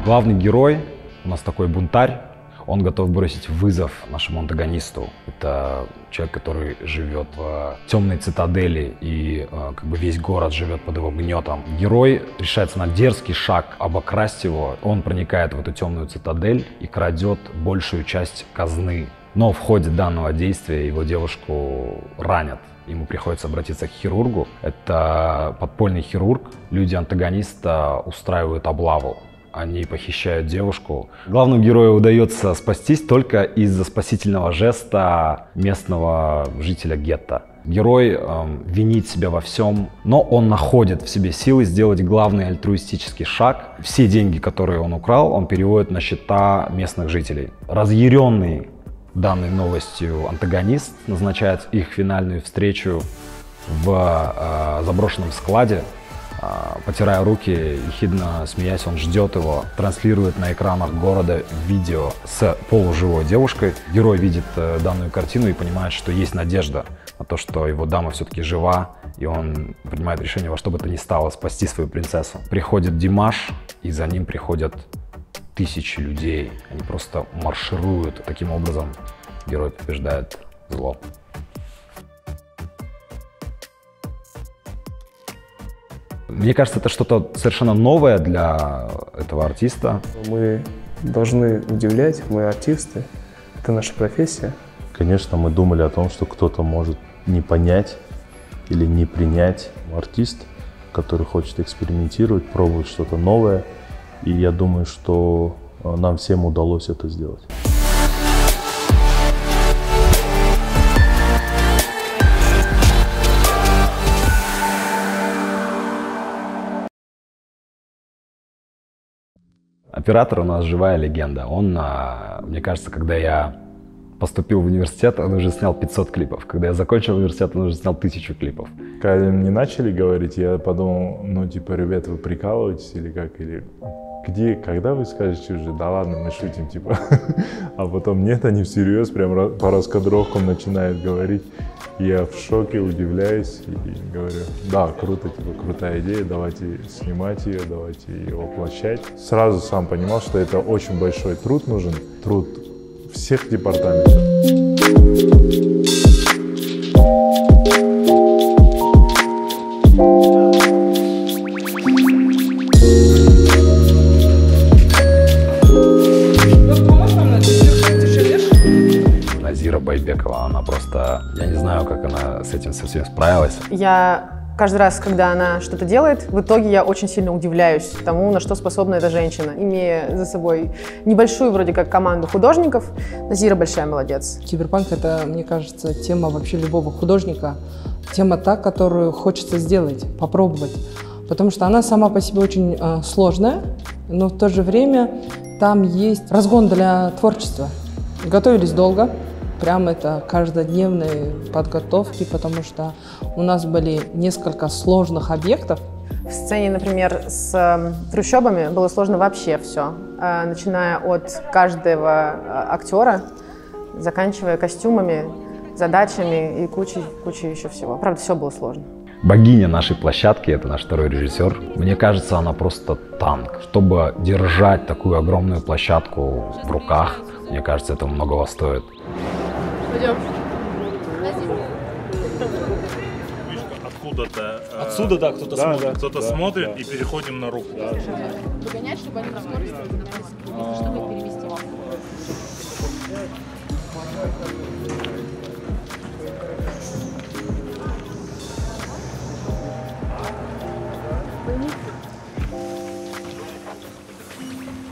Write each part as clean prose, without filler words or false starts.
Главный герой у нас такой бунтарь. Он готов бросить вызов нашему антагонисту. Это человек, который живет в темной цитадели, и как бы весь город живет под его гнетом. Герой решается на дерзкий шаг обокрасть его. Он проникает в эту темную цитадель и крадет большую часть казны. Но в ходе данного действия его девушку ранят. Ему приходится обратиться к хирургу. Это подпольный хирург. Люди антагониста устраивают облаву. Они похищают девушку. Главному герою удается спастись только из-за спасительного жеста местного жителя гетто. Герой винит себя во всем, но он находит в себе силы сделать главный альтруистический шаг. Все деньги, которые он украл, он переводит на счета местных жителей. Разъяренный данной новостью антагонист назначает их финальную встречу в заброшенном складе. Потирая руки, ехидно смеясь, он ждет его, транслирует на экранах города видео с полуживой девушкой. Герой видит данную картину и понимает, что есть надежда на то, что его дама все-таки жива, и он принимает решение во что бы то ни стало спасти свою принцессу. Приходит Димаш, и за ним приходят тысячи людей. Они просто маршируют. Таким образом, герой побеждает зло. Мне кажется, это что-то совершенно новое для этого артиста. Мы должны удивлять, мы артисты, это наша профессия. Конечно, мы думали о том, что кто-то может не понять или не принять. Артист, который хочет экспериментировать, пробовать что-то новое, и я думаю, что нам всем удалось это сделать. Оператор у нас живая легенда. Он, мне кажется, когда я поступил в университет, он уже снял 500 клипов. Когда я закончил университет, он уже снял 1000 клипов. Когда мне начали говорить, я подумал, ну типа, ребят, вы прикалываетесь или как? Или где, когда вы скажете уже, да ладно, мы шутим, типа. А потом нет, они всерьез прям по раскадровкам начинают говорить. Я в шоке, удивляюсь и говорю, да, круто, типа, крутая идея, давайте снимать ее, давайте ее воплощать. Сразу сам понимал, что это очень большой труд нужен, труд всех департаментов. Байбекова, она просто, я не знаю, как она с этим совсем справилась. Я каждый раз, когда она что-то делает, в итоге я очень сильно удивляюсь тому, на что способна эта женщина. Имея за собой небольшую вроде как команду художников, Назира большая молодец. Киберпанк — это, мне кажется, тема вообще любого художника, тема та, которую хочется сделать, попробовать, потому что она сама по себе очень сложная, но в то же время там есть разгон для творчества. Готовились долго. Прям это каждодневные подготовки, потому что у нас были несколько сложных объектов. В сцене, например, с трущобами было сложно вообще все, начиная от каждого актера, заканчивая костюмами, задачами и кучей еще всего. Правда, все было сложно. Богиня нашей площадки — это наш второй режиссер. Мне кажется, она просто танк. Чтобы держать такую огромную площадку в руках, мне кажется, это многого стоит. Пойдем. Откуда-то. Отсюда, да, кто-то смотрит. Кто-то смотрит, и переходим на руку. Выгонять, чтобы они на скорости чтобы их перевести.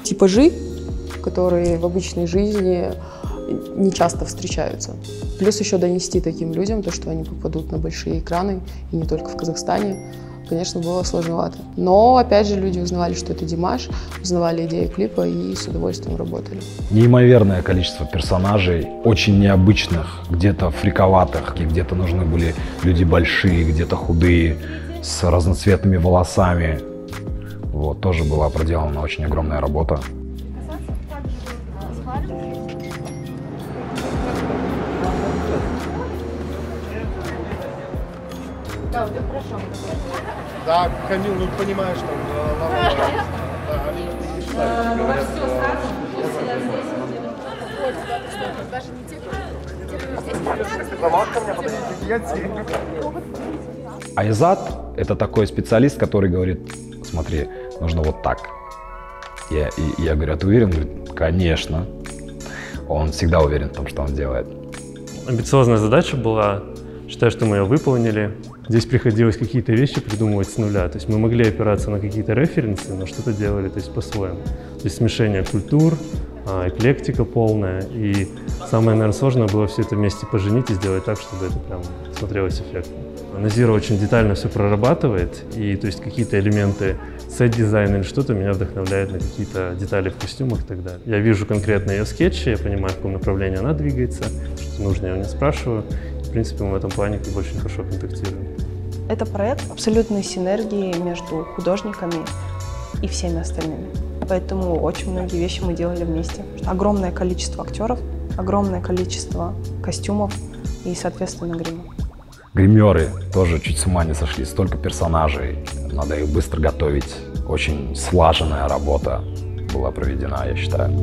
Типажи, которые в обычной жизни не часто встречаются. Плюс еще донести таким людям то, что они попадут на большие экраны, и не только в Казахстане, конечно, было сложновато. Но, опять же, люди узнавали, что это Димаш, узнавали идею клипа и с удовольствием работали. Неимоверное количество персонажей, очень необычных, где-то фриковатых, где-то нужны были люди большие, где-то худые, с разноцветными волосами. Вот, тоже была проделана очень огромная работа. Да, Камил, ну понимаешь, что Айзат — это такой специалист, который говорит: смотри, нужно вот так. Я говорю: а ты уверен? Он говорит: конечно. Он всегда уверен в том, что он делает. Амбициозная задача была, считаю, что мы ее выполнили. Здесь приходилось какие-то вещи придумывать с нуля. То есть мы могли опираться на какие-то референсы, но что-то делали, то есть по-своему. То есть смешение культур, эклектика полная. И самое, наверное, сложное было все это вместе поженить и сделать так, чтобы это прям смотрелось эффектно. Назира очень детально все прорабатывает, и то есть какие-то элементы сет-дизайна или что-то меня вдохновляет на какие-то детали в костюмах и так далее. Я вижу конкретно ее скетчи, я понимаю, в каком направлении она двигается, что нужно, я у нее спрашиваю. В принципе, мы в этом плане как бы очень хорошо контактируем. Это проект абсолютной синергии между художниками и всеми остальными. Поэтому очень многие вещи мы делали вместе. Огромное количество актеров, огромное количество костюмов и, соответственно, грима. Гримеры тоже чуть с ума не сошли. Столько персонажей, надо их быстро готовить. Очень слаженная работа была проведена, я считаю.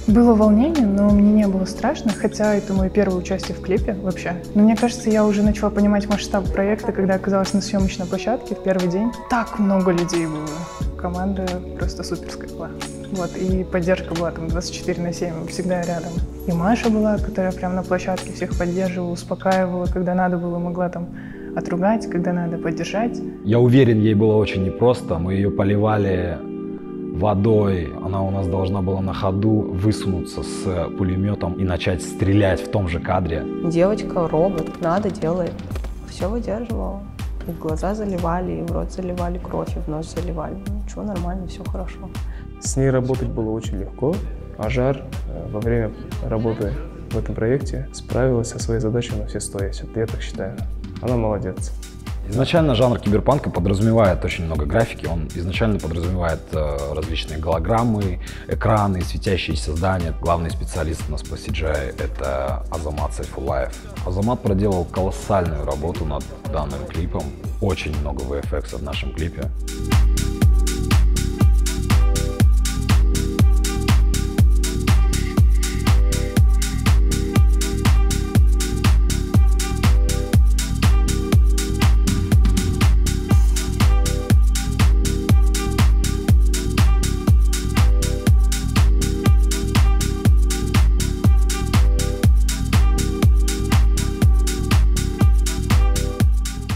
Было волнение, но мне не было страшно, хотя это мое первое участие в клипе вообще. Но мне кажется, я уже начала понимать масштаб проекта, когда оказалась на съемочной площадке в первый день. Так много людей было. Команда просто суперская была. Вот, и поддержка была там 24/7, всегда рядом. И Маша была, которая прям на площадке всех поддерживала, успокаивала, когда надо было, могла там отругать, когда надо поддержать. Я уверен, ей было очень непросто. Мы ее поливали водой, она у нас должна была на ходу высунуться с пулеметом и начать стрелять в том же кадре. Девочка, робот, надо, делает. Все выдерживала. И в глаза заливали, и в рот заливали кровь, и в нос заливали. Ничего, нормально, все хорошо. С ней работать было очень легко. Ажар во время работы в этом проекте справилась со своей задачей на все 100, я так считаю. Она молодец. Изначально жанр киберпанка подразумевает очень много графики, он изначально подразумевает различные голограммы, экраны, светящиеся здания. Главный специалист у нас по CGI — это Азамат Дуlatов. Азамат проделал колоссальную работу над данным клипом, очень много VFX в нашем клипе.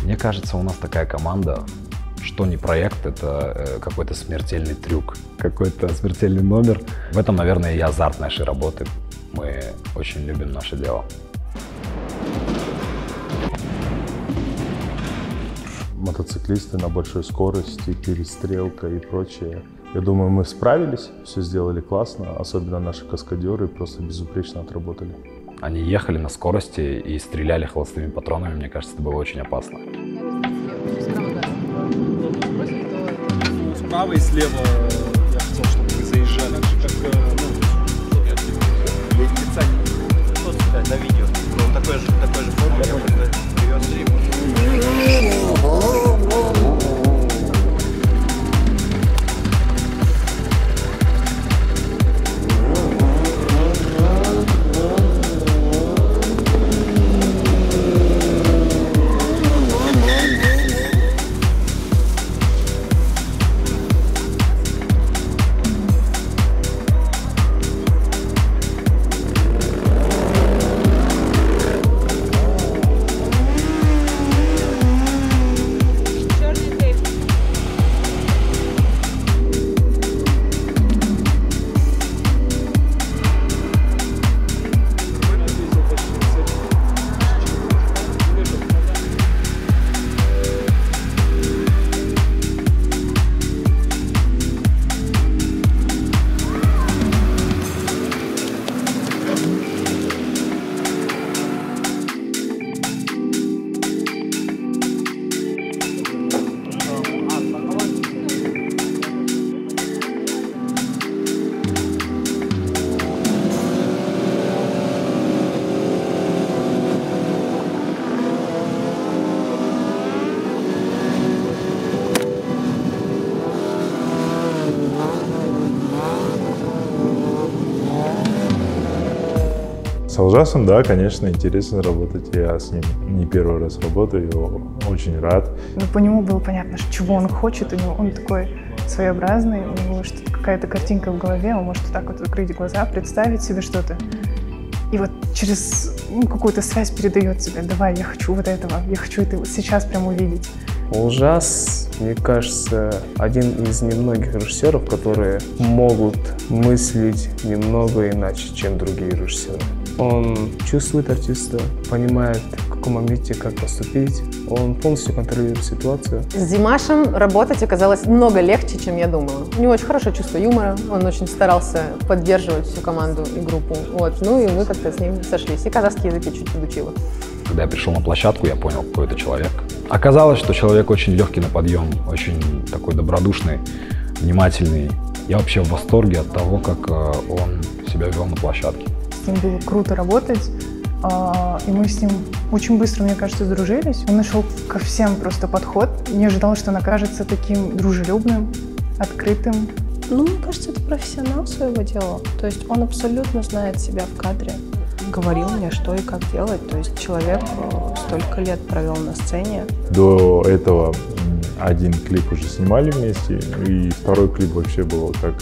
Мне кажется, у нас такая команда, что не проект, это какой-то смертельный трюк, какой-то смертельный номер. В этом, наверное, и азарт нашей работы. Мы очень любим наше дело. Мотоциклисты на большой скорости, перестрелка и прочее. Я думаю, мы справились, все сделали классно, особенно наши каскадеры просто безупречно отработали. Они ехали на скорости и стреляли холостыми патронами, мне кажется, это было очень опасно. Справа и слева я хотел, чтобы вы заезжали. На видео. Такой же форме я просто привез. С Олжасом, да, конечно, интересно работать. Я с ним не первый раз работаю, очень рад. Ну, по нему было понятно, чего он хочет. У него, он такой своеобразный, у него какая-то картинка в голове, он может вот так вот закрыть глаза, представить себе что-то. И вот через какую-то связь передает тебе: давай, я хочу вот этого, я хочу это вот сейчас прям увидеть. Олжас, мне кажется, один из немногих режиссеров, которые могут мыслить немного иначе, чем другие режиссеры. Он чувствует артиста, понимает, в каком моменте как поступить. Он полностью контролирует ситуацию. С Димашем работать оказалось много легче, чем я думала. У него очень хорошее чувство юмора, он очень старался поддерживать всю команду и группу. Вот. Ну и мы как-то с ним сошлись. И казахский язык я чуть подучила. Когда я пришел на площадку, я понял, какой это человек. Оказалось, что человек очень легкий на подъем, очень такой добродушный, внимательный. Я вообще в восторге от того, как он себя вел на площадке. С ним было круто работать, и мы с ним очень быстро, мне кажется, сдружились. Он нашел ко всем просто подход. Не ожидал, что он окажется таким дружелюбным, открытым. Ну, мне кажется, это профессионал своего дела. То есть он абсолютно знает себя в кадре. Говорил мне, что и как делать. То есть человек столько лет провел на сцене. До этого один клип уже снимали вместе, и второй клип вообще был как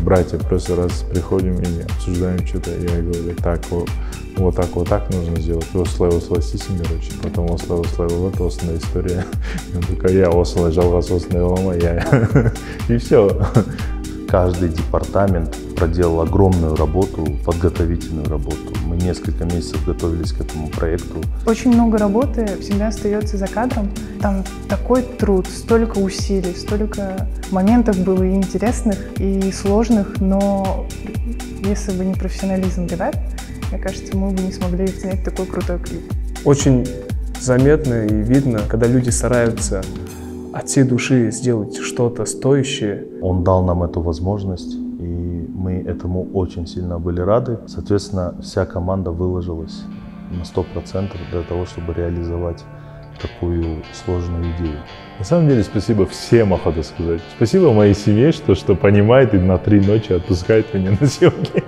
братья. Просто раз приходим и обсуждаем что-то, я говорю: так, вот так нужно сделать. Осылай істейсің, короче. Потом осылай вот осындай история. Он такой: я осылай жалғас осындай бола, я. И все. Каждый департамент проделал огромную работу, подготовительную работу. Мы несколько месяцев готовились к этому проекту. Очень много работы всегда остается за кадром. Там такой труд, столько усилий, столько моментов было и интересных, и сложных, но если бы не профессионализм ребят, мне кажется, мы бы не смогли снять такой крутой клип. Очень заметно и видно, когда люди стараются от всей души сделать что-то стоящее. Он дал нам эту возможность, и мы этому очень сильно были рады. Соответственно, вся команда выложилась на 100% для того, чтобы реализовать такую сложную идею. На самом деле, спасибо всем, охота сказать. Спасибо моей семье, что понимает и на 3 ночи отпускает меня на съемки.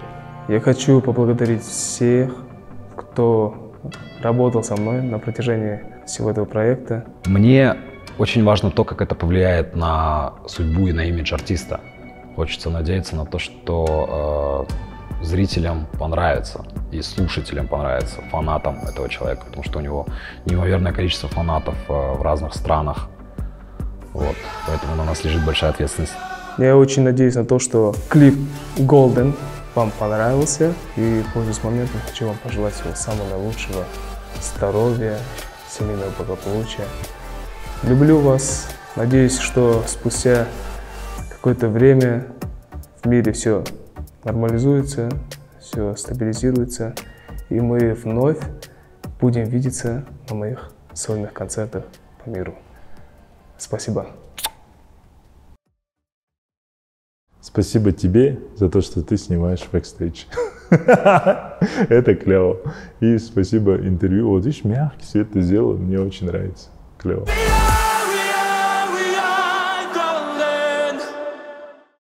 Я хочу поблагодарить всех, кто работал со мной на протяжении всего этого проекта. Мне очень важно то, как это повлияет на судьбу и на имидж артиста. Хочется надеяться на то, что зрителям понравится и слушателям понравится, фанатам этого человека, потому что у него неимоверное количество фанатов в разных странах. Вот. Поэтому на нас лежит большая ответственность. Я очень надеюсь на то, что клип Golden вам понравился, и пользуясь моментом, хочу вам пожелать всего самого наилучшего, здоровья, семейного благополучия. Люблю вас. Надеюсь, что спустя какое-то время в мире все нормализуется, все стабилизируется, и мы вновь будем видеться на моих сольных концертах по миру. Спасибо. Спасибо тебе за то, что ты снимаешь Backstage. Это клево. И спасибо интервью. Вот видишь, мягкий свет ты сделал, мне очень нравится. Клево.